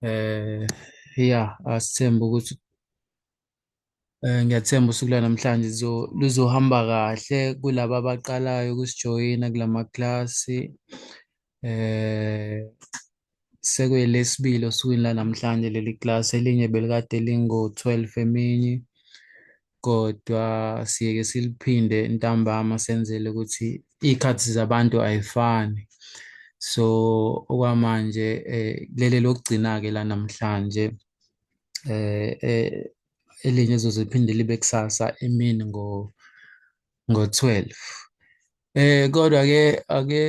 Eh asithembe ukuthi ngiyathemba usuku lwanamhlanje luzohamba kahle kulabo abaqalayo ukusijoyina kulama klasi. Eh sekuyelesibili osukwini lanamhlanje leli klasi elinye belikade lingo-12 emini, kodwa siyeke siliphinde ntambama senzele ukuthi iy'khathi zabantu ayifani. So okwamanje leli lokugcina-ke lanamhlanje elinye lizoze liphinde libe kusasa emini ngo-12. Kodwa-ke ake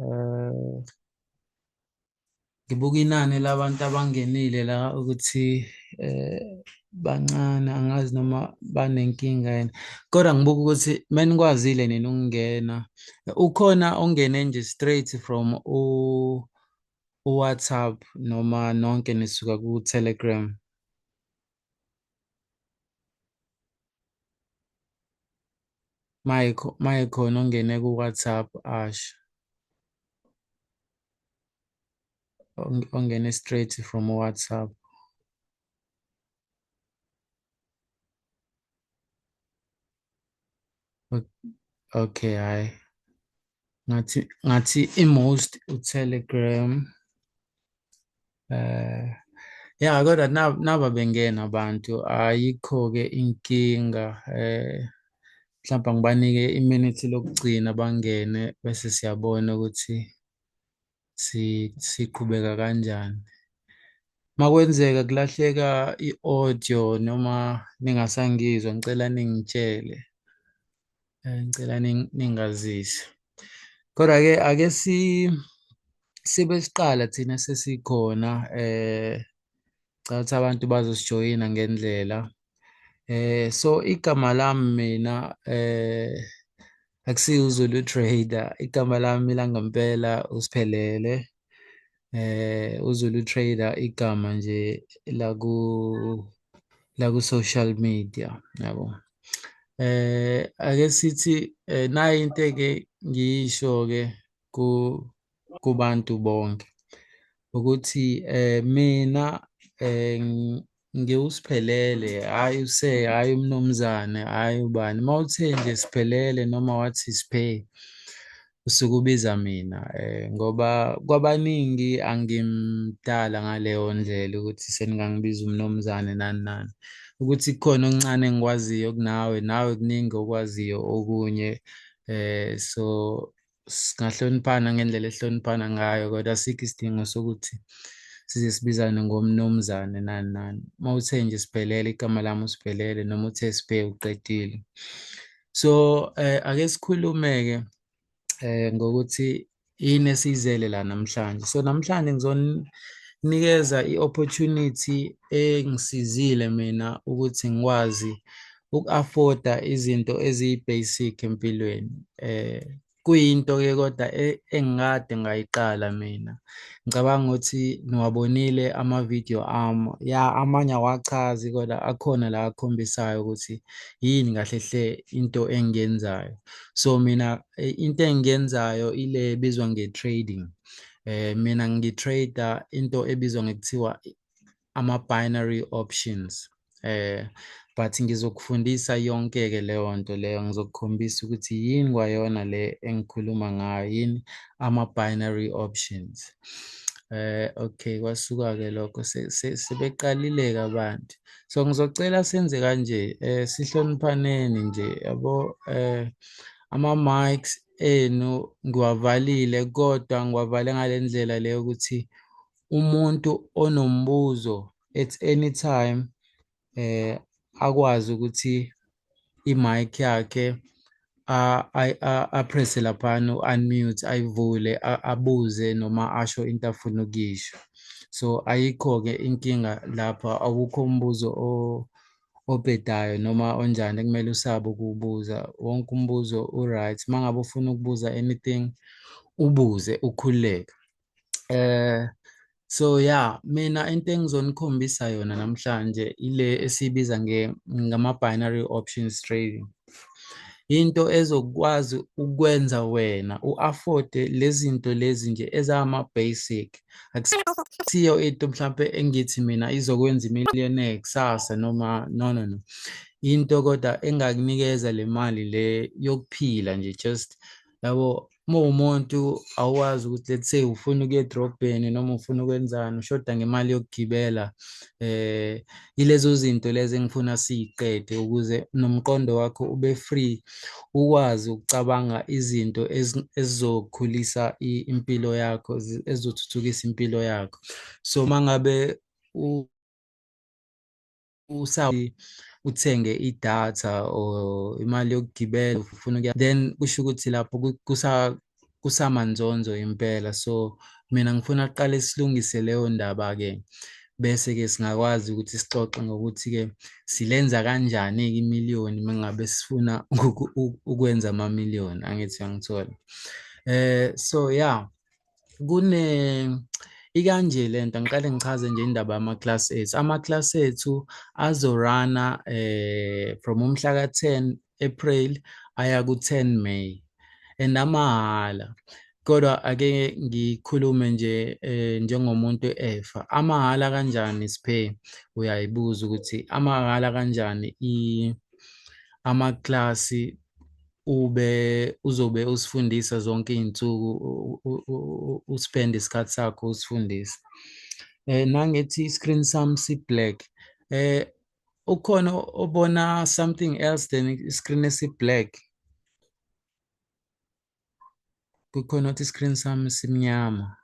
eh, ngibuka inani labantu abangenile la ukuthi eh, bancane, angazi noma banenkinga yini. Kodwa ngibuka ukuthi menikwazile nina ukungena, ukhona ongene nje straight from u-WhatsApp noma nonke nisuka ku-Telegram. Mayekhona ongene ku-WhatsApp asho, ongene straight from WhatsApp. Okay, hhayi. Ngathi i-most u-Telegram. Ya kodwa naba bengena abantu, ayikho-ke inkinga. Mhlawumbe ngibanike iminithi lokugcina bangene bese siyabona ukuthi siqhubeka kanjani. Makwenzeka kulahleka i-audio noma ningasangizwa, ngicela ningitshele. Ngicela ningazise. Kodwa-ke ake sibe siqala thina sesikhona cha ukuthi abantu bazosijoyina ngendlela. So igama lami mina akusiyo uZulu Trader, igama lami langempela uSiphelele. uZulu Trader igama nje laku-social media, yabo. Ake sithi nayi into-ke ngiyisho-ke kubantu bonke ukuthi mina ngiwuSiphelele, hhayi umnumzane, hhayi ubani. Uma uthe nje Siphelele noma wathi Siphe, usuke ubiza mina ngoba kwabaningi angimdala ngaleyo ndlela ukuthi seningangibiza umnumzane nani nani. Ukuthi kukhona okuncane engikwaziyo kunawe, nawe kuningi okwaziyo okunye. So singahloniphana ngendlela ehloniphana ngayo, kodwa asikho isidingo sokuthi size sibizane ngomnumzane nani nani. Uma uthe nje Siphelele, igama lami uSiphelele, noma uthe Siphe uqedile. So ake sikhulume-ke ngokuthi yini esiyizele la namhlanje. So namhlanje ngizonikeza i-opportunity engisizile mina ukuthi ngikwazi uku-afforda izinto eziyi-basic empilweni. Kuyinto-ke kodwa engikade ngayiqala mina. Ngicabanga ukuthi niwabonile amavidiyo ami, ya amanye awachazi kodwa akhona la akhombisayo ukuthi yini kahle hle into engiyenzayo. So mina into engiyenzayo ile ebizwa nge-trading. Mina ngi-trade-a into ebizwa ngekuthiwa ama-binary options. But ngizokufundisa yonke-ke leyo nto leyo, ngizokukhombisa ukuthi yini kwayona le engikhuluma ngayo, yini ama-binary options. Okay, kwasuka-ke lokho sebeqalile-ke abantu. So ngizocela senze kanje, sihloniphaneni nje yabo. Ama-mics enu ngiwavalile, kodwa ngiwavale ngale ndlela le yokuthi umuntu onombuzo at any time akwazi ukuthi i-mic yakhe a-press-e laphana u-unmute, ayivule abuze noma asho into afuna ukuyisho. So ayikho-ke inkinga lapha, awukho umbuzo obhedayo noma onjani ekumele usabe ukuwubuza. Wonke umbuzo u-right. Uma ngabe ufuna ukubuza anything, ubuze ukhululeke. So ya mina into engizonikhombisa yona namhlanje ile esiyibiza ngama-binary options trading. into ezokwazi ukwenza wena u-afford-e lezi zinto lezi nje ezama-basic. Akusiyo into mhlampe engithi mina izokwenza i-millionaire kusasa noma no no no. Into kodwa engakunikeza le mali le yokuphila nje just yabo uma uwumuntu awazi ukuthi let's say ufuna ukuya edrobheni noma ufuna ukwenzani ushoda ngemali yokugibela yilezo zinto lezi engifuna siyiqede ukuze nomqondo wakho ube free ukwazi ukucabanga izinto ezizokhulisa impilo yakho ezizothuthukisa impilo yakho. So mangabe uthenge idatha or imali yokugibela ufuna ukuya then kusho ukuthi lapho kusamanzonzo impela. So mina ngifuna kuqale silungise leyo ndaba-ke bese-ke singakwazi ukuthi sixoxe ngokuthi-ke silenza kanjani-ke imiliyoni uma ngabe sifuna ukwenza amamiliyoni, angithi uyangithola. So yeah, ikanje le nto, ngiqale ngichaze nje indaba yama-class ethu. Ama-class ethu azorana from umhla ka-10 April aya ku-10 May and amahhala. Kodwa ake ngikhulume nje njengomuntu efa. Amahhala kanjani Siphe? Uyayibuza ukuthi amahhala kanjani amaklasi uzobe usifundisa zonke iy'nsuku uspende isikhathi sakho usifundisa. Nangethi i-screen sami si-black. Ukhona obona something else than i-screen esi-black? Kukhona ukuthi i-screen sami simnyama.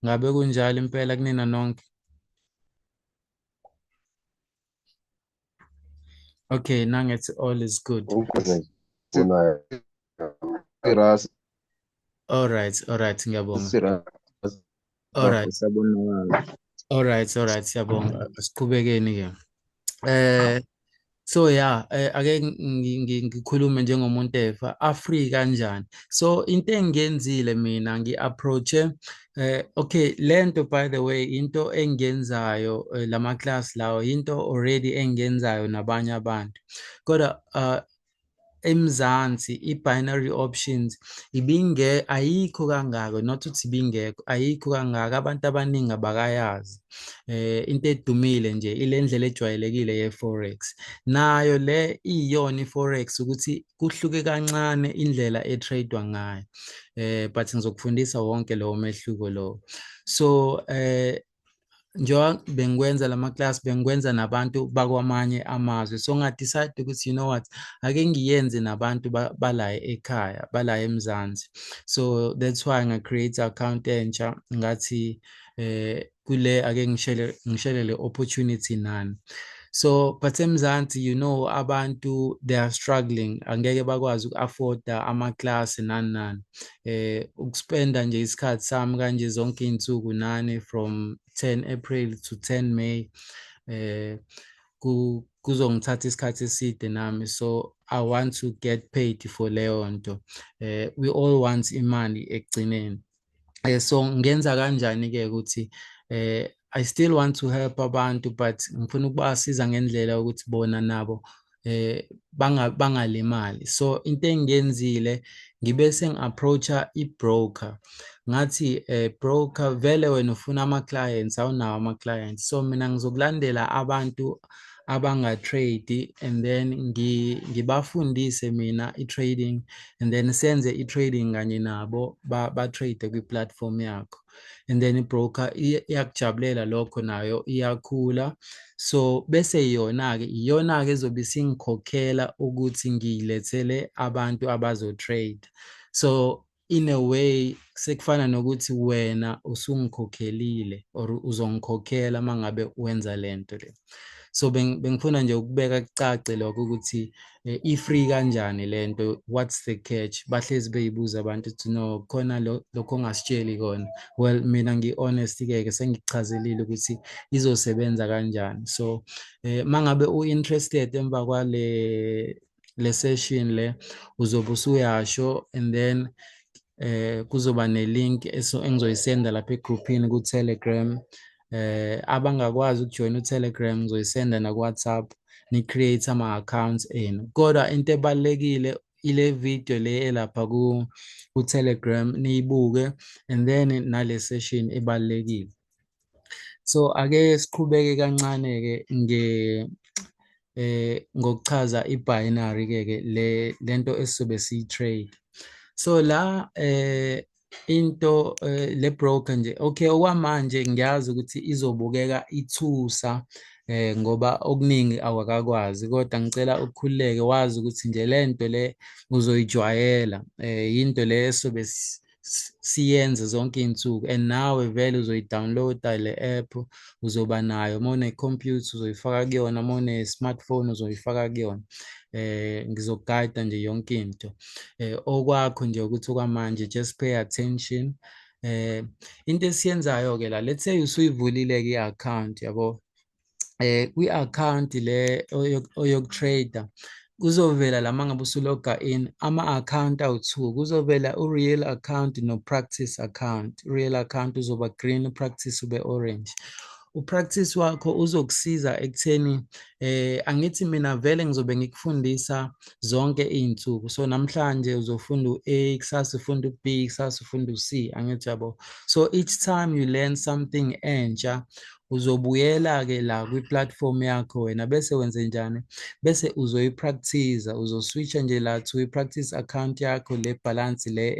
Ngabe kunjalo impela kunina nonke? Okay, nangethi all is good. All right, ngiyabonga. All right, siyabonga. Siqhubekeni-ke. So yeah, ake ngikhulume njengomuntu efa, Afrika kanjani. So into engiyenzile mina ngi-approach-e okay, lento by the way into engiyenzayo lama class lawo into already engiyenzayo nabanye abantu. Kodwa eMzansi i-binary options ayikho kangako, not ukuthi ibingekho, ayikho kangako, abantu abaningi abakayazi. Into edumile nje ile ndlela ejwayelekile ye-forex, nayo le iyona i-forex ukuthi kuhluke kancane indlela e-trade-wa ngayo, but ngizokufundisa wonke lowo mehluko lowo. So njengoba bengikwenza lama-class bengikwenza nabantu bakwamanye amazwe, so nga-decide ukuthi you know what, ake ngiyenze nabantu bala ekhaya, bala eMzansi. So that's why nga-create account entsha ngathi kule ake ngishele le opportunity nani. So but eMzansi you know abantu they are struggling, angeke bakwazi uku-afforda ama-class nani. Ukuspenda nje isikhathi sami kanje zonke iy'nsuku nani from 10 April to 10 May kuzongithatha isikhathi eside nami, so I want to get paid for leyo nto. We all want imali ekugcineni. So ngenza kanjani-ke ukuthi I still want to help abantu but ngifuna ukubasiza ngendlela ukuthi bona nabo bangalimali. So into engiyenzile ngibe sengi-approach-a i-broker, ngathi broker vele wena ufuna ama-clients, awunawo ama-clients, so mina ngizokulandela abantu abanga-trade and then ngibafundise mina i-trading and then senze i-trading kanye nabo ba-trade kwi-platform yakho, and then i-broker iyakujabulela lokho, nayo iyakhula. So bese iyona-ke ezobe isingikhokhela ukuthi ngiyilethele abantu abazo-trade. So in a way sekufana nokuthi wena usungikhokhelile or uzongikhokhela uma ngabe wenza lento le. So bengifuna nje ukubeka kucace lokho ukuthi i-free kanjani lento, what's the catch? Bahlezi beyibuza abantu to know khona lokho ongasitsheli kona. Well mina ngi-honest-ke sengikuchazelile ukuthi izosebenza kanjani. So mangabe u-interested emva le session le uzobe usuyasho and then kuzoba ne-link engizoyisenda lapha egruphini ku-Telegram. Abangakwazi ukujoyina u-Telegram ngizoyisenda naku-WhatsApp ni-create ama-accounts enu. Kodwa into ebalulekile ile video le elapha ku-Telegram niyibuke, and then nale session ebalulekile. So ake siqhubeke kancane-ke ngokuchaza i-binary-ke lento esizobe siyi-trade. So la into le broker nje, okay, okwamanje ngiyazi ukuthi izobukeka ithusa ngoba okuningi awakakwazi, kodwa ngicela ukukhululeke wazi ukuthi nje lento le uzoyijwayela, yinto le esobe siyenze zonke iy'nsuku, and nawe vele uzoyi-download-a le app, uzoba nayo. Uma une-computer uzoyifaka kuyona, uma une-smartphone uzoyifaka kuyona. Ngizokugayida nje yonke into. Okwakho nje ukuthi okwamanje just pay attention. Into esiyenzayo-ke la, let's say usuyivulile-ke i-account, yabo. Kwi-account le oyoku-trader kuzovela la mangabe usuloga in ama-account awu-2, kuzovela u-real account no-practice account. Real account uzoba green, u-practice ube orange. U-practice wakho uzokusiza ekutheni angithi mina vele ngizobe ngikufundisa zonke iy'nsuku. So namhlanje uzofunda u-A, kusasa ufunda u-B, kusasa ufunda u-C, angithi yabo. So each time you learn something entsha, uzobuyela-ke la kwi-platform yakho wena bese wenzenjani? Bese uzoyi-practice-a, uzoswitcha nje la to i-practice account yakho le balance le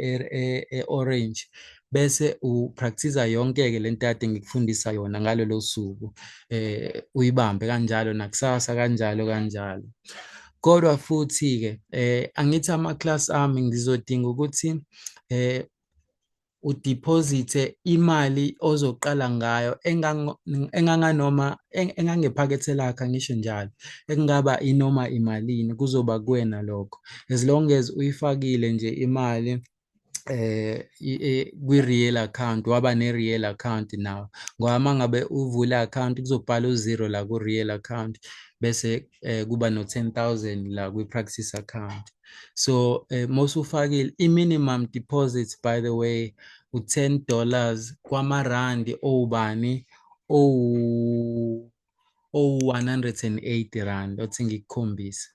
e-orange, bese upractice-a yonke-ke lento kade ngikufundisa yona ngalolo suku. Uyibambe kanjalo nakusasa kanjalo kanjalo. Kodwa futhi-ke angithi ama-class ami ngizodinga ukuthi udiphozithe imali ozoqala ngayo engangephakethe lakho, angisho njalo, ekungaba inoma imalini, kuzoba kuwena lokho, as long as uyifakile nje imali kwi-real account, waba ne-real account nawe. Ngoba uma ngabe uvula i-account kuzobhala u-0 la ku-real account, bese kuba no-10,000 la kwi-practice account. So mosufakile i-minimum deposit, by the way, u-$10 kwamarandi owubani owu-180 othi ngikukhombise.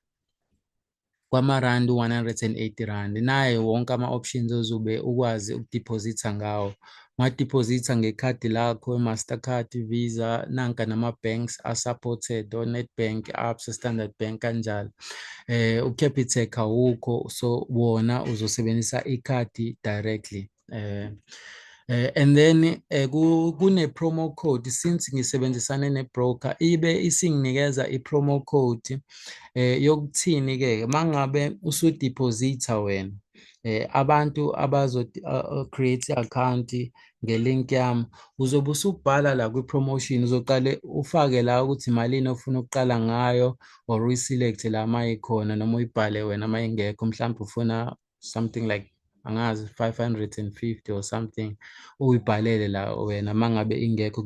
Kwamarandi u-180. Naye wonke ama-options ozobe ukwazi ukudiphozitha ngawo. Ungadiphozitha ngekhadi lakho, i-Mastercard, Visa, nanka nama-banks a-supported, o-Nedbank, Absa, Standard Bank, kanjalo. U-Capitec awukho, so wona uzosebenzisa ikhadi directly. And then kune-promo code, since ngisebenzisane ne-broker, ibe isinginikeza i-promo code yokuthini-ke, mangabe usudiphozitha wena, abantu create i-account nge-link yami, uzobe usubhala la kwi-promotion, uzoqale ufake la ukuthi malini ofuna ukuqala ngayo, or uyi-select la mayikhona, noma uyibhale wena mayingekho, mhlawumbe ufuna something like, angazi, 550 or something, uyibhalele la wena mangabe ingekho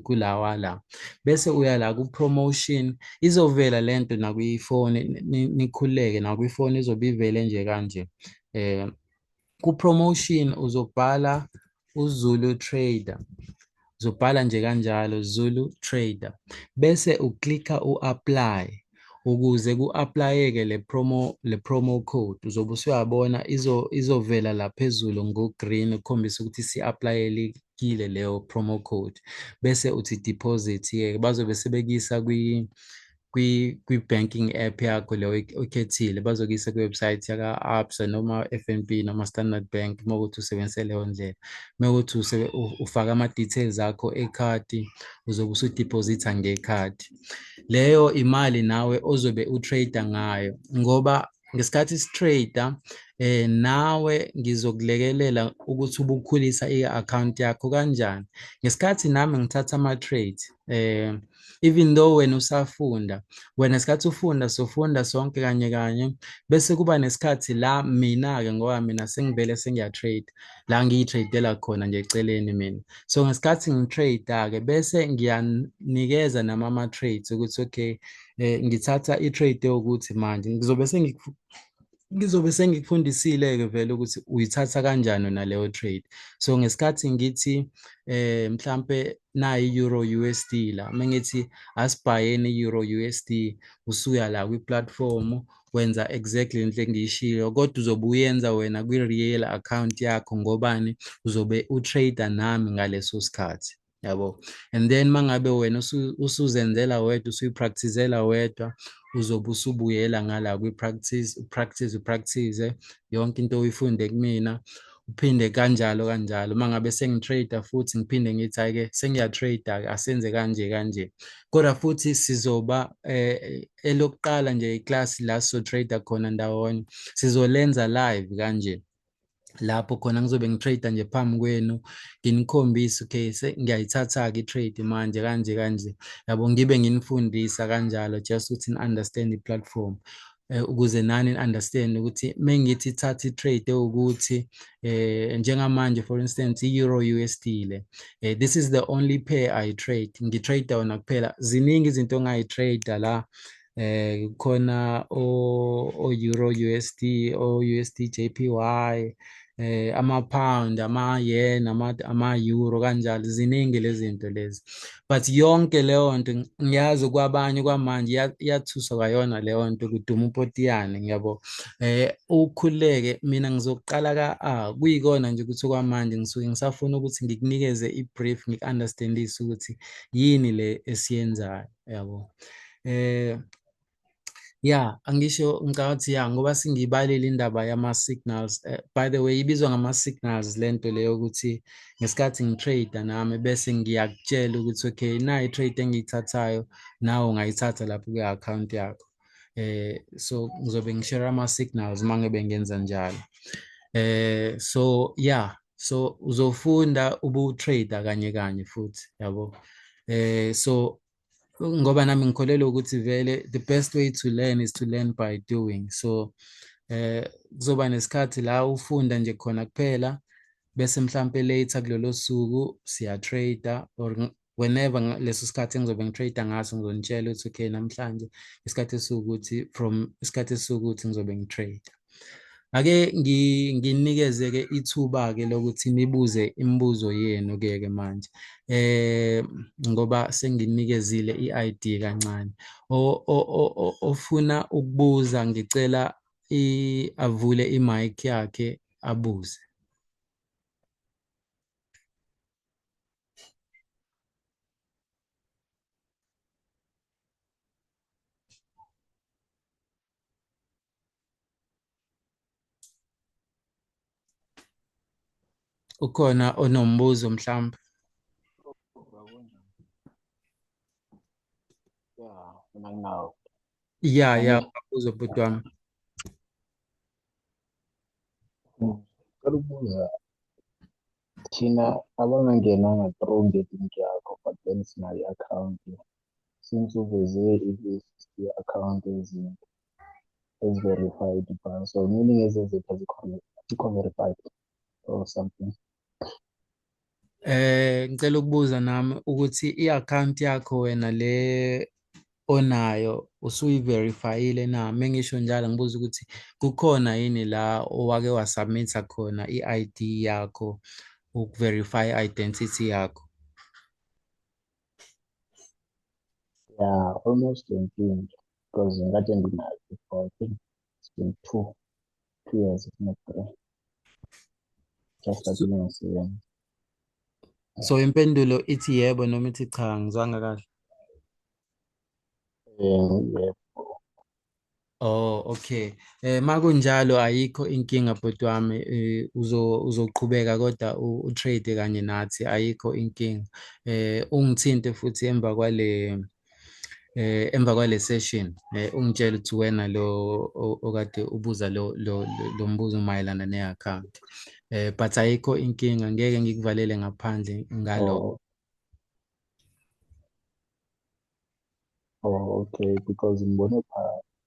kulawa la. Bese uya la ku-promotion, izovela lento nakwifoni, nikhululeke nakwifoni izobe ivele nje kanje. Ku-promotion uzobhala uZulu Trader, uzobhala nje kanjalo Zulu Trader, bese uklikha u-apply. Ukuze ku-apply-eke le promo code, uzobe usuyabona izovela la phezulu ngo-green, ukukhombisa ukuthi isi-apply-elekile leyo promo code. Bese uthi deposit-ke, bazobe sebekuyisa kwi-banking app yakho le oyikhethile, bazokuyisa kwi-website yaka-Absa noma F_N_B noma Standard Bank, uma kuwukuthi usebenzise leyo ndlela. Uma kuwukuthi ufaka ama-details akho ekhadi, uzobe usudiphozitha ngekhadi. Leyo imali nawe ozobe u-trade ngayo, ngoba ngesikhathi si-trade nawe ngizokulekelela ukuthi ubukhulisa i-account yakho kanjani. Ngesikhathi nami ngithatha ama-trade, even though wena usafunda, wena ngesikhathi ufunda sofunda sonke kanye kanye, bese kuba nesikhathi la mina-ke, ngoba mina sengivele sengiya-trade, la ngiyi-trade-ela khona nje eceleni mina. So ngesikhathi ngi-trade-ke bese ngiyanikeza nama ama-trades ukuthi okay, ngithatha i-trade yokuthi manje ngizobe ngizobe sengikufundisile-ke vele ukuthi uyithatha kanjani naleyo trade. So ngesikhathi ngithi mhlampe nayi i-Euro USD la, uma ngithi asibhayeni i-Euro USD, usuya la kwi-platform wenza exactly into engiyishilo, kodwa uzobe uyenza wena kwi-real account yakho ngobani, uzobe utrade nami ngaleso sikhathi, yabo. And then mangabe wena usuzenzela wedwa, usuyipracticela wedwa, uzobe usubuyela ngala kwi-practice, upractice yonke into uyifunde kumina, uphinde kanjalo kanjalo. Uma ngabe sengitrade futhi ngiphinde ngithi hhayi-ke sengiyatrade-ke, asenze kanje kanje. Kodwa futhi sizoba elokuqala nje iklasi la sizotrade khona ndawonye, sizolenza live kanje, lapho khona ngizobe ngitrade nje phambi kwenu, nginikhombise okay, ngiyayithatha-ke i-trade manje kanje kanje, yabo, ngibe nginifundisa kanjalo just ukuthi ni-understand i-platform, ukuze nani ni-understand ukuthi mengithi thatha i-trade ewukuthi njengamanje for instance i-Euro USD le, this is the only pair I trade, ngi-trade wona kuphela. Ziningi izinto ongayi-trade la, khona o-Euro USD, o-USD JPY, ama-pound, ama-yen, ama-euro kanjalo, ziningi lezi zinto lezi. But yonke leyo nto ngiyazi kwabanye kwamanje iyathuswa kwayona leyo nto, kuduma upotiyane, ngiyabo. Ukhululeke, mina ngizoqala ka-A, kuyikona nje ukuthi kwamanje ngisuke ngisafuna ukuthi ngikunikeze i-brief, ngiku-understand-ise ukuthi yini le esiyenzayo, yabo. Ya, angisho ngicabanga ya, ngoba singibalile indaba yama-signals. By the way, ibizwa ngama-signals lento leyo, ukuthi ngesikhathi ngitrade nami bese ngiyakutshela ukuthi okay, nayi i-trade engiyithathayo, nawe ungayithatha lapho kwi-account yakho. So ngizobe ngishare ama-signals uma ngabe ngenza njalo. So yeah, so uzofunda ubu-trade kanye kanye futhi, yabo. So ngoba nami ngikholelwa ukuthi vele the best way to learn is to learn by doing. So kuzoba nesikhathi la ufunda nje khona kuphela, bese mhlampe later kulolo suku siya-trade, or whenever leso sikhathi engizobe ngitrade ngaso, ngizonitshela ukuthi okay, namhlanje isikhathi esiwukuthi, from isikhathi esiwukuthi ngizobe ngitrade. Ake nginikeze-ke ithuba-ke lokuthi nibuze imibuzo yenu-ke manje, ngoba senginikezile i-ID kancane. Ofuna ukubuza, ngicela avule i-mic yakhe abuze. Ukhona onombuzo mhlawumbe? Ya, mina nginawo. Ya, ubuzo bhuti wami. Ngicela ukubuza, thina abangangenanga through nge-link yakho but then sinayo i-akhawunti, since uveze i-list ye-akhawunti ezi-verified ibhange, so meaning ezezethu azikho verified or something. Ngicela ukubuza nami ukuthi i-account yakho wena le onayo usuyi-verifyile na? Mengisho njalo ngibuza ukuthi kukhona yini la owake wasubmitha khona i-ID yakho, uku-verify i-identity yakho? Yeah, almost 20, because ngikade nginayo before, I think it's been 2 years, if not 3. Just started ngisebenza. So impendulo ithi yebo noma ithi cha, ngizwanga kahle. Yebo. Oh, okay. Makunjalo ayikho inkinga bhuti wami, uzoqhubeka kodwa u-trade kanye nathi, ayikho inkinga. Ungithinte futhi emva kwale session, ungitshele ukuthi wena lo okade ubuza lo mbuzo mayelana ne-account. But ayikho inkinga, ngeke ngikuvalele ngaphandle ngalo. Oh, okay, because ngibone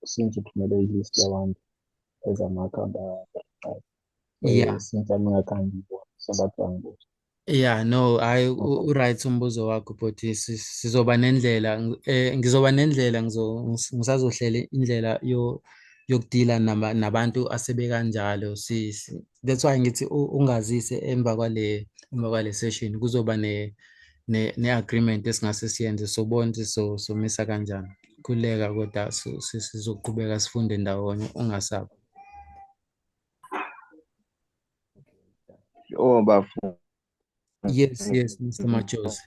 since uthumele i-list yabantu ezama-akhawunti a-verified. Yeah. Since ami ngakhange ngibone, so that's why ngibuza. Yeah, no, hayi Okay. u-right umbuzo wakho, but sizoba nendlela, ngizoba nendlela, ngisazohlela indlela yokudila nabantu asebekanjalo. That's why ngithi ungazise emva kwale session kuzoba ne-agreement esingase siyenze sobona ukuthi somisa kanjani. Khuleka kodwa sizoqhubeka sifunde ndawonye ungasabi. Oh, bafu. Yes, yes, Mr. Machozi.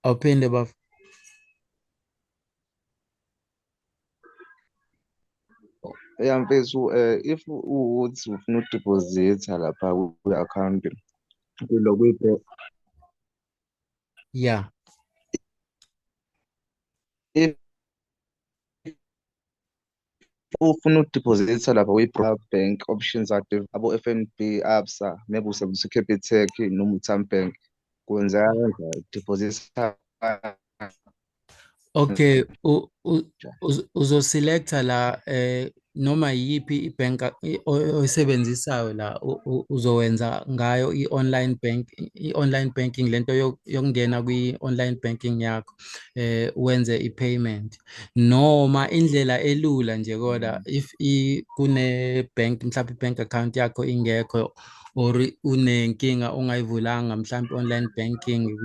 Awuphinde bafo. Yeah, mfethu, if uthi ufuna udiphozitha lapha kwi-akhawunti Yeah. if ufuna udiphozitha lapha bank options active abo-F_N_B, ABSA, maybe usebenzisa i-Capitec noma uTymeBank, kwenzeka kanjani dephozitha? Okay, uzoselecta la noma yiphi oyisebenzisayo la uzowenza ngayo i-online banking lento yokungena kwi-online banking yakho wenze i-payment, noma indlela elula nje kodwa if kune-bank mhlawumbe i-bank account yakho ingekho or unenkinga ungayivulanga mhlawumbe online banking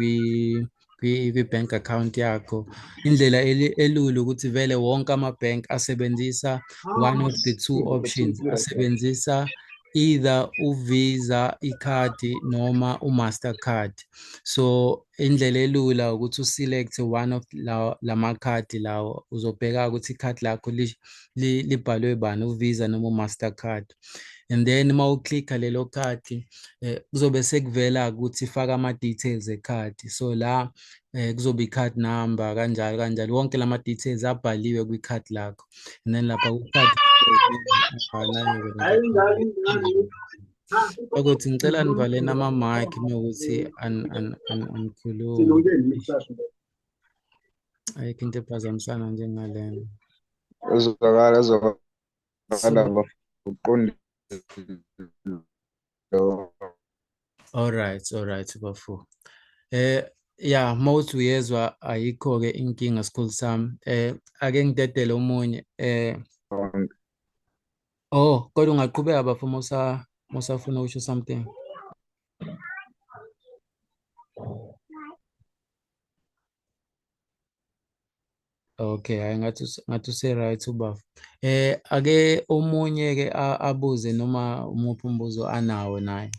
kwi-bank account yakho. Indlela elula ukuthi vele wonke ama-bank asebenzisa one of the two options, asebenzisa either uVisa ikhadi noma uMastercard. So indlela elula ukuthi uselect one of lamakhadi lawo, uzobheka ukuthi ikhadi lakho libhalwe bani, uVisa noma uMastercard. And then uma uklikha lelo khadi kuzobe sekuvela ukuthi faka ama-details ekhadi. So la kuzoba i-card number kanjalo kanjalo, wonke lama details abhaliwe kwikhadi lakho. And then lapha kukhadi ukuthi ngicela nivaleni ama-mic mewukuthi anikhulumi. Ayikho into ephazamisana njengalena. Ezwakala uqondile. Alright bafu. Yeah, mawuthi uyezwa ayikho-ke inkinga sikhulu sami. Ake ngidedele omunye. Oh, kodwa ungaqhubeka bafu musafuna ukusho something. Okay, hayi ngathi use-right ubafu. Ake omunye-ke abuze noma umuphi umbuzo anawo naye.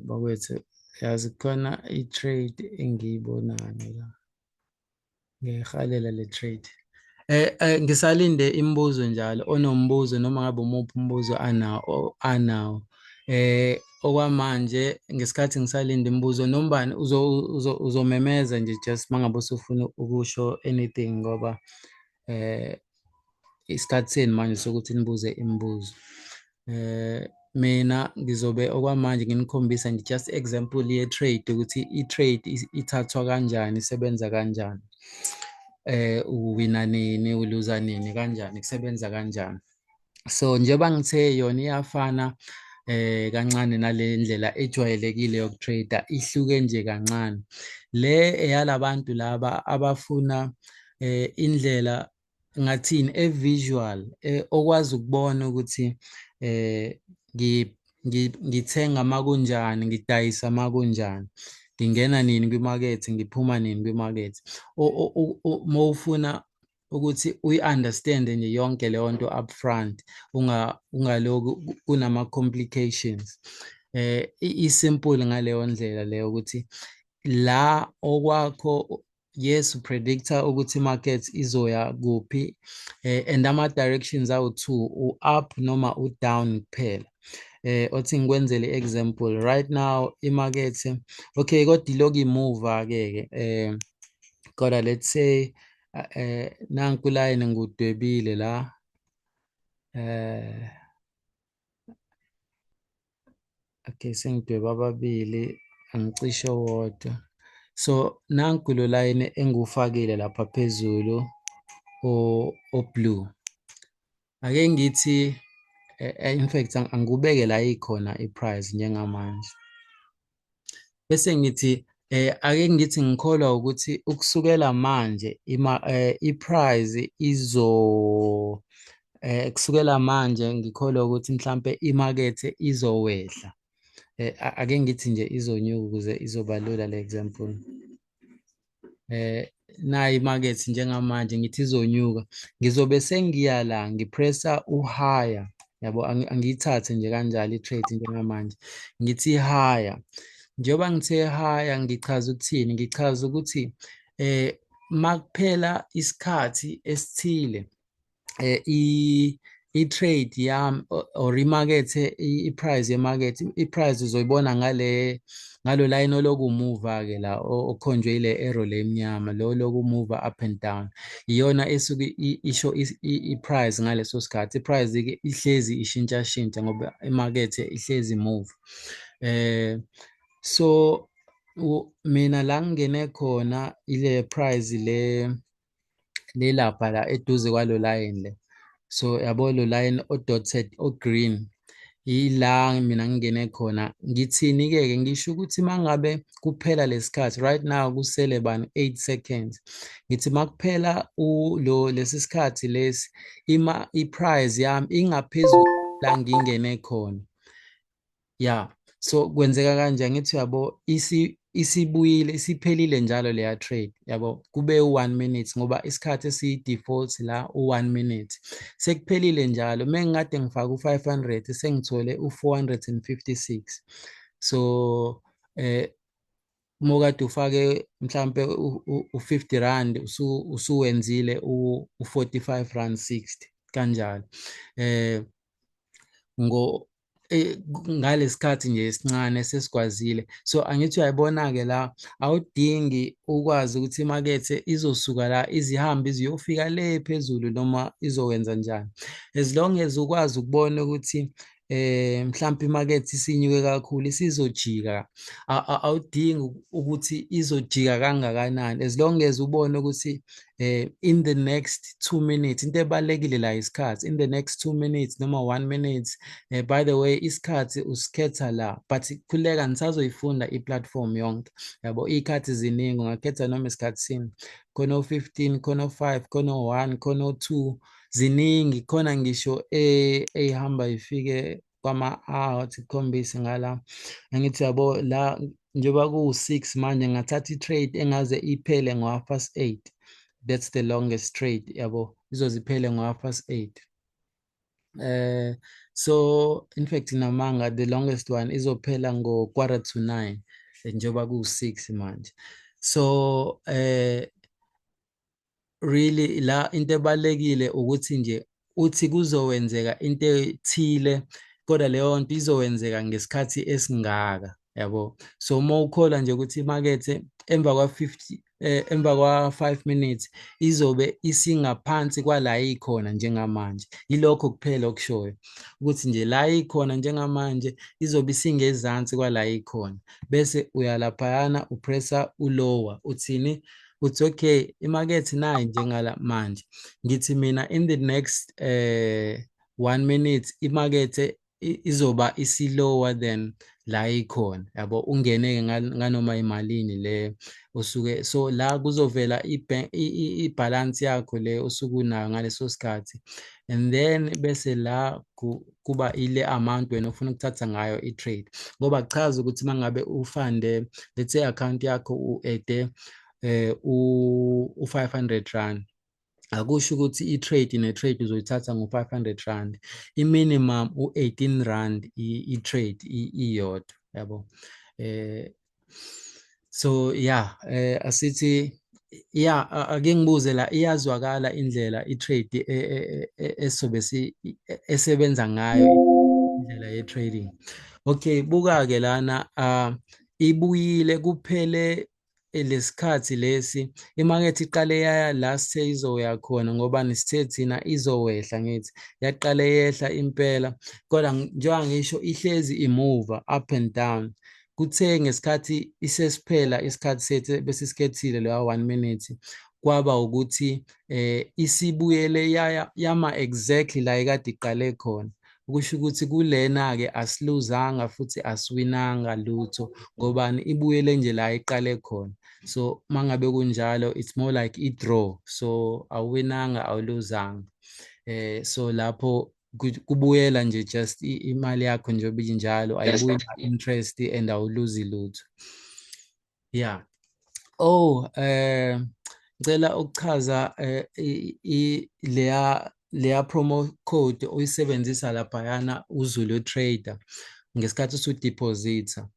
Bakwethu, yazi khona i-trade engiyibonayo la. Ngiyayihalela le trade. Ngisalinde imibuzo njalo, onombuzo noma ngabe umuphi umbuzo anawo. Okwamanje ngesikhathi ngisalinda imibuzo nombani uzomemeza nje just mangabe usufuna ukusho anything ngoba isikhathi seni manje sokuthi nibuze imibuzo. Mina ngizobe okwamanje nginikhombisa nje just example ye-trade ukuthi i-trade ithathwa kanjani, isebenza kanjani. Uwina nini, uluza nini, kanjani, kusebenza kanjani. So njengoba ngithe yona iyafana kancane nale ndlela ejwayelekile yokutrade, ihluke nje kancane. Le eyalabantu laba abafuna indlela ngathini e-visual, okwazi ukubona ukuthi ngithenga makunjani, ngidayisa makunjani, ngingena nini kwimakethe, ngiphuma nini kwimakethe. Mawufuna ukuthi uyi-understand nje yonke leyo nto upfront, ungaloku kunama-complications. I-simple ngaleyo ndlela leyo ukuthi la okwakho, yes, upredictor ukuthi i-market izoya kuphi, and ama-directions awu-two, u-up noma u-down kuphela. Othi ngikwenzele example right now imakethe, okay, kodwa iloku imuva-ke kodwa let's say nanku ulayini ngudwebile la okay, sengidweba ababili, angicishe owodwa. So nanku lo line engiwufakile lapha phezulu o-blue. Ake ngithi in fact angikubeke la ikhona i-price njengamanje. Bese ngithi ake ngithi ngikholwa ukuthi ukusukela manje i-price kusukela manje ngikholwa ukuthi mhlampe imakethe izowehla. Ake ngithi nje izonyuka ukuze izoba lula le example. Nayi imakethe njengamanje ngithi izonyuka, ngizobe sengiya la ngipressa u-higher, yabo, angiyithathe nje kanjalo i-trade njengamanje, ngithi higher. Njengoba ngithe higher ngichaza ukuthini? Ngichaza ukuthi makuphela isikhathi esithile i-trade yami or imakethe, i-price yemakethe, i-price uzoyibona ngalo line oloku umuva-ke la okhonjwe ile arrow le emnyama, lo oloku umuva up and down, iyona esuke isho i-price ngaleso sikhathi. I-price-ke ihlezi ishintshashintsha ngoba imakethe ihlezi move. So mina la ngingene khona ile price le lapha la eduze kwalo line le. So yabo lo line o-dotted o-green ila mina ngingene khona. Ngithini-ke ngisho ukuthi mangabe kuphela lesikhathi right now kusele bani 8 seconds. Ngithi makuphela lesi sikhathi lesi i-price yami ingaphezulu la ngingene khona. Yeah. So kwenzeka kanje, ngithi yabo isibuyile, isiphelile njalo leya trade, yabo, kube u-1 minute ngoba isikhathi esiyi-default la u-1 minute sekuphelile njalo. Mengingade ngifake u-500 sengithole u-456. So mokade ufake mhlampe u-50 rand usuwenzile u-45 rand 60 kanjalo. Ngalesikhathi nje esincane sesikwazile. So angithi uyayibona-ke la, awudingi ukwazi ukuthi imakethe izosuka la izihambe iziyofika le phezulu noma izokwenza njani, as long as ukwazi ukubona ukuthi mhlampe imakethe isinyuke kakhulu isizojika. Awudingi ukuthi izojika kangakanani, as long as ubone ukuthi in the next 2 minutes, into ebalulekile la isikhathi, in the next 2 minutes noma 1 minute. By the way, isikhathi usikhetha la, but khuleka nisazoyifunda i-platform yonke, yabo, iy'khathi ziningi, ungakhetha noma isikhathi sini, khona o-15, khona o-5, khona o-1, khona o-2, ziningi, khona ngisho ey'hamba ifike kwama-hour sikhombise ngala. Angithi yabo la njengoba ku-6 manje ngathatha i-trade engaze iphele ngo-8:30. That's the longest trade, yabo, izoze iphele ngo-8:30. So in fact namanga the longest one izophela ngo-8:45 njengoba ku-6 manje. So really la into ebalekile ukuthi nje uthi kuzowenzeka into ethile kodwa leyo nto izowenzeka ngesikhathi esingaka, yabo. So uma ukholwa nje ukuthi imakethe emva kwa 5 minutes izobe isingaphansi kwala ikhona njengamanje, yilokho kuphela okushoyo ukuthi nje la ikhona njengamanje izobe isingezansi kwala ikhona, bese uyalaphayana upressa ulower, uthini, uthi okay, imakethe nayi njengala manje, ngithi mina in the next 1 minute imakethe izoba isi-lower than la ikhona, yabo, ungene-ke nganoma imalini le osuke. So la kuzovela ibhalansi yakho le osuke unayo ngaleso sikhathi, and then bese la kuba ile amount wena ofuna ukuthatha ngayo i-trade, ngoba kuchaza ukuthi mangabe ufande, let's say account yakho u-ede u-500 rand, akusho ukuthi i-trade ne-trade uzoyithatha ngo-500 rand, i-minimum u-18 rand i-trade iyodwa, yabo. So yeah, asithi yeah, ake ngibuze la, iyazwakala indlela i-trade esobe esebenza ngayo indlela ye-trading. Okay, buka-ke lana ibuyile kuphele lesikhathi lesi imakethe iqale yaya la sithe izoya khona ngoba nisithe thina izowehla ngithi yaqale yehla impela kodwa njengoba ngisho ihlezi imuva up and down. Kuthe ngesikhathi isesiphela isikhathi sethu besikhethile leya 1 minute kwaba ukuthi isibuyele yama exactly la ikade iqale khona. Kusho ukuthi kulena-ke asiluzanga futhi asiwinanga lutho ngobani ibuyele nje la iqale khona. So mangabe kunjalo it's more like i-draw, so awuwinanga awuluzanga. So lapho kubuyela nje just imali yakho njengoba injalo ayibuyi interest and awuluzi lutho. Yeah. Oh, ngicela ukuchaza leya promo code oyisebenzisa laphayana uZulu Trader ngesikhathi usudeposita.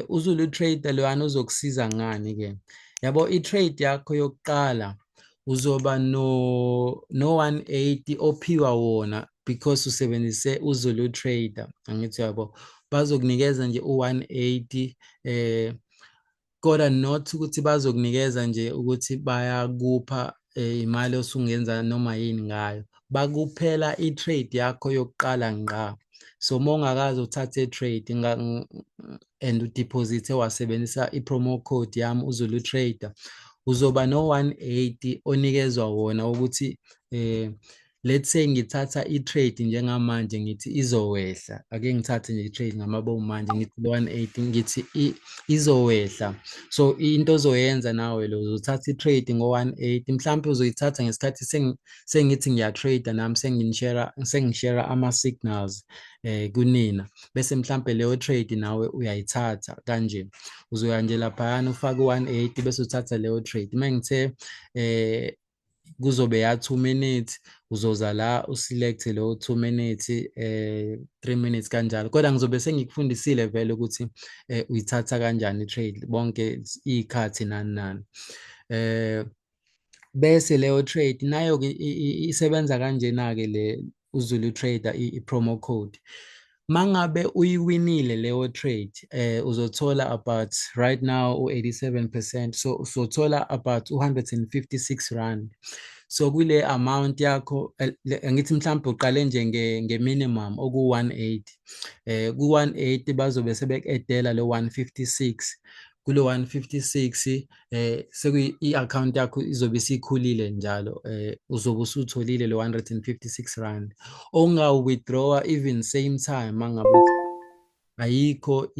uZulu Trader loyana uzokusiza ngani-ke? Yabo i-trade yakho yokuqala uzoba no 180 ophiwa wona because usebenzise uZulu Trader. Angithi yabo bazokunikeza nje u-180 kodwa not ukuthi bazokunikeza nje ukuthi bayakupha imali osungenza noma yini ngayo. Bakuphela i-trade yakho yokuqala ngqa. So uma ungakaze uthathe trade and udeposite wasebenzisa i-promo code yami uZulu Trader, uzoba no 180 onikezwa wona ukuthi let's say ngithatha i-trade njengamanje ngithi izowehla. Ake ngithathe nje i-trade ngamabomu manje ngithi 180 ngithi izowehla. So into ozoyenza nawe lo uzothatha i-trade ngo-180 mhlawumbe uzoyithatha ngesikhathi sengithi ngiyatrade nami sengishare ama-signals kunina bese mhlawumbe leyo trade nawe uyayithatha kanje. Uzoya nje laphayana ufake u-180 bese uthatha leyo trade. Mengithe kuzobe ya 2 minutes uzoza la uselect lo 2 minutes 3 minutes kanjalo kodwa ngizobe sengikufundisile vele ukuthi uyithatha kanjani i-trade bonke ikhathi nani. Bese leyo trade nayo ke isebenza kanjena-ke le uZulu Trader i-promo code. Mangabe uyiwinile leyo trade uzothola about right now u-87%, so uzothola about 156 rand. So kule amount yakho ngithi mhlawumbe uqale nje nge-minimum oku-180 ku-180 bazobe sebek-edela lo 156 kulo 156 i-account yakho izobe isikhulile njalo uzobe usutholile lo 156 rand ongawu-withdrawa even same time mangabe ayikho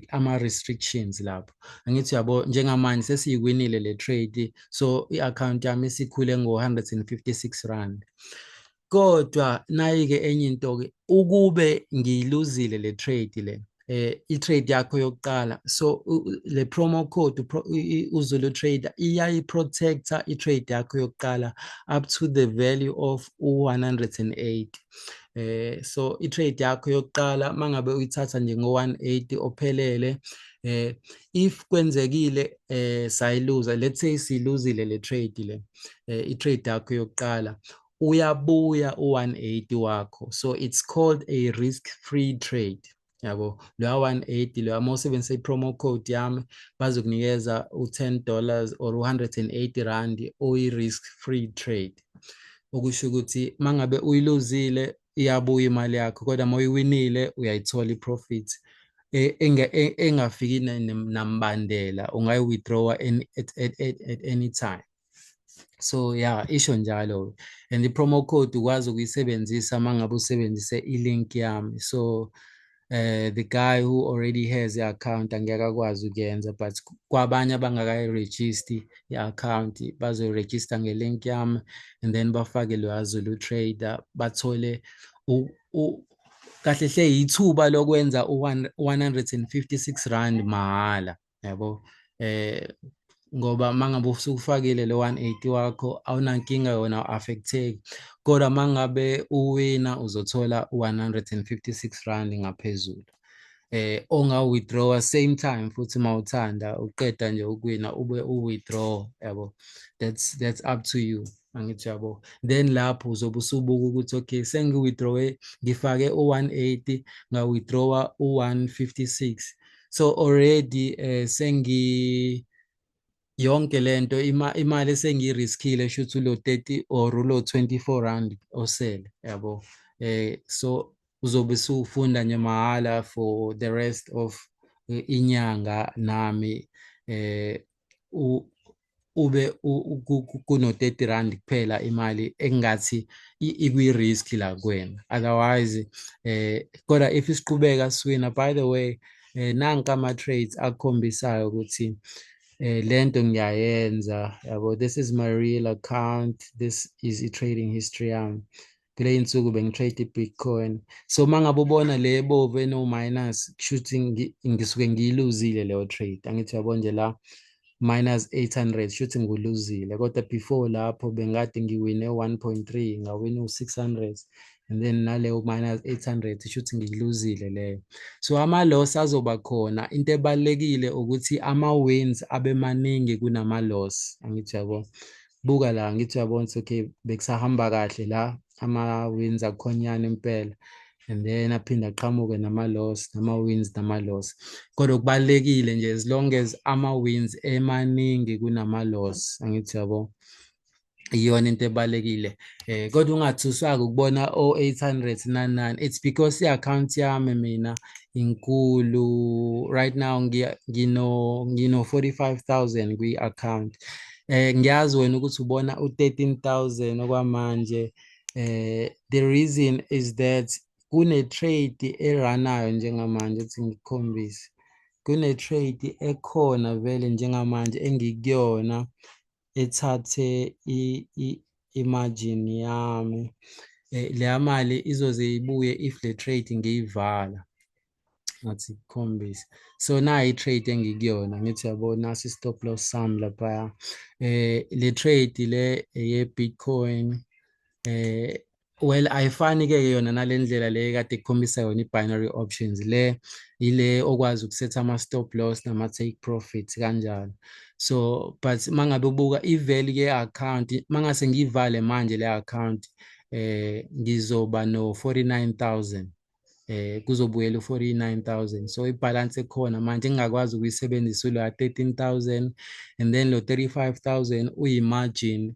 ama-restrictions lapho. Angithi yabo njengamanje sesiyiwinile le trade so i-account yami isikhule ngo-156 rand. Kodwa nayi-ke enye into-ke ukube ngiyiluzile le trade le i-trade yakho yokuqala, so le promo code uZulu Trader iyayi-protector i-trade yakho yokuqala up to the value of 180. So i-trade yakho yokuqala mangabe uyithatha nje ngo-180 ophelele, if kwenzekile sayiluza, let's say siyiluzile le trade le i-trade yakho yokuqala uyabuya u-180 wakho, so it's called a risk-free trade. Yabo loya 180 loya uma usebenzisa i-promo code yami bazokunikeza u-$10 or 180 rand oyi-risk-free trade. Okusho ukuthi mangabe uyiluzile iyabuya imali yakho kodwa uma uyiwinile uyayithola i-profit engafiki nambandela, ungayi-withdrawa at any time. So yeah, isho njalo and i-promo code ukwazi ukuyisebenzisa mangabe usebenzise i-link yami. So the guy who already has i-account angeke akwazi ukuyenza, but kwabanye abangakayi-register i-account bazo-register nge-link yami and then bafake lo Zulu Trader bathole kahle hle ithuba lokwenza u-156 rand mahhala, yabo ngoba mangabe usufakile lo 180 wakho awunankinga yona u-affecteki, kodwa mangabe uwina uzothola u-156 rand ngaphezulu onga-withdrawa same time futhi mawuthanda uqeda nje ukuwina ube u-withdraw, yabo that's up to you. Angithi yabo then lapho uzobe usubuka ukuthi okay sengi-withdrawe ngifake u-180 nga-withdrawa u-156, So already yonke lento imali esengiriskile shuthi ulo 30 or ulo 24 rand osele yabo. So uzobe usufunda nje mahhala for the rest of inyanga nami u- ube kuno 30 rand kuphela imali engathi ikwi-risk la kuwena. Otherwise kodwa if isiqhubeka swina, by the way, nanka ama-trades akhombisayo ukuthi lento ngiyayenza yabo. This is my real account, this is i-trading history yami. Kule insuku bengitrade i-Bitcoin. So mangabe ubona le bovu eno-minus kushuthi ngisuke ngiyiluzile leyo trade. Angithi yabo nje la minus 800 shuthi nguluzile, kodwa before lapho bengade ngiwine 1.3, ngawina u-600, and then naleyo minus 800 shuthi ngiyiluzile leyo. So ama-loss azoba khona. Into ebalulekile ukuthi ama-wins abe maningi kunama-loss. Angithi yabo, buka la, ngithi uyabona ukuthi okay bekusahamba kahle la, ama-wins akhonyana impela, and then aphinde aqhamuke nama-loss, nama-wins nama-loss. Kodwa kubalulekile nje as long as ama-wins emaningi kunama-loss. Angithi yabo, iyona into ebalekile. Kodwa ungathuswanga ukubona o-800 nani nani. It's because i-account yami mina inkulu. Right now ngino 45,000 kwi-account. Ngiyazi wena ukuthi ubona u-13,000 okwamanje. The reason is that kune-trade eranayo njengamanje, ukuthi ngikhombise. Kune-trade ekhona vele njengamanje engikuyona ethathe i-margin yami. Le mali izoze ibuye if le trade ngiyivala. Ngathi ngikhombise. So nayi i-trade engikuyona, ngithi yabona nasi stop loss sami laphaya. Le trade le ye-Bitcoin well ayifani-ke yona nale ndlela le kade kukhombisa yona i-binary options. Le ile okwazi ukusetha ama-stop loss nama-take profit kanjalo. So but mangabe ubuka i-value ye-account, mangase ngiyivale manje le account ngizoba no 49,000, kuzobuyela u-49,000. So ibhalansi ekhona manje engingakwazi ukuyisebenzisa lo 13,000, and then lo 35,000 uyi-margin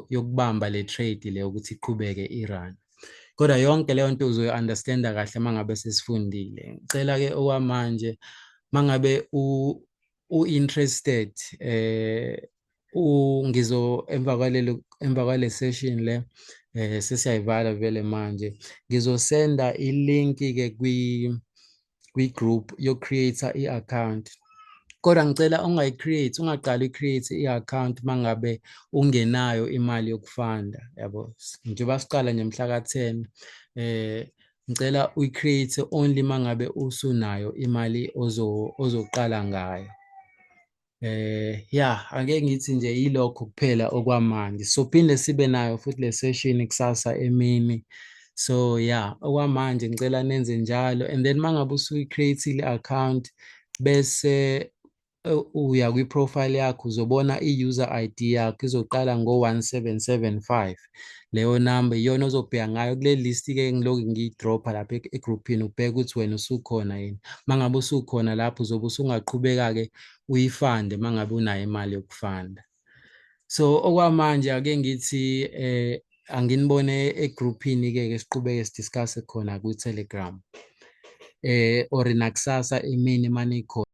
yokubamba le trade le ukuthi iqhubeke i-run. Kodwa yonke leyo nto uzoyi-understanda kahle mangabe sesifundile. Ngicela-ke okwamanje mangabe u-interested emva kwale session le sesiyayivala vele manje, ngizosenda ilinki-ke kwi-group yo-create i-account. Kodwa ngicela ungaqali i-create i-account mangabe ungenayo imali yokufanda yabo. Njengoba siqala nje mhla ka-10, ngicela uyi-create only mangabe usunayo imali ozoqala ngayo. Ake ngithi nje yilokho kuphela okwamanje. Sophinde sibe nayo futhi le session kusasa emini. So okwamanje ngicela nenze njalo, and then mangabe usuyi-create-ile i-account bese uya kwi-profile yakho, uzobona i-user ID yakho izoqala ngo-1775. Leyo number iyona ozobheka ngayo kule list-ke engilokhu ngiyidropha lapha egruphini, ubheke ukuthi wena usukhona yini. Mangabe usukhona lapho uzobe usungaqhubeka-ke uyifande mangabe unayo imali yokufanda. So okwamanje ake ngithi anginibone egruphini-ke siqhubeke sidiscuss khona kwi-Telegram or nakusasa emini manikhona.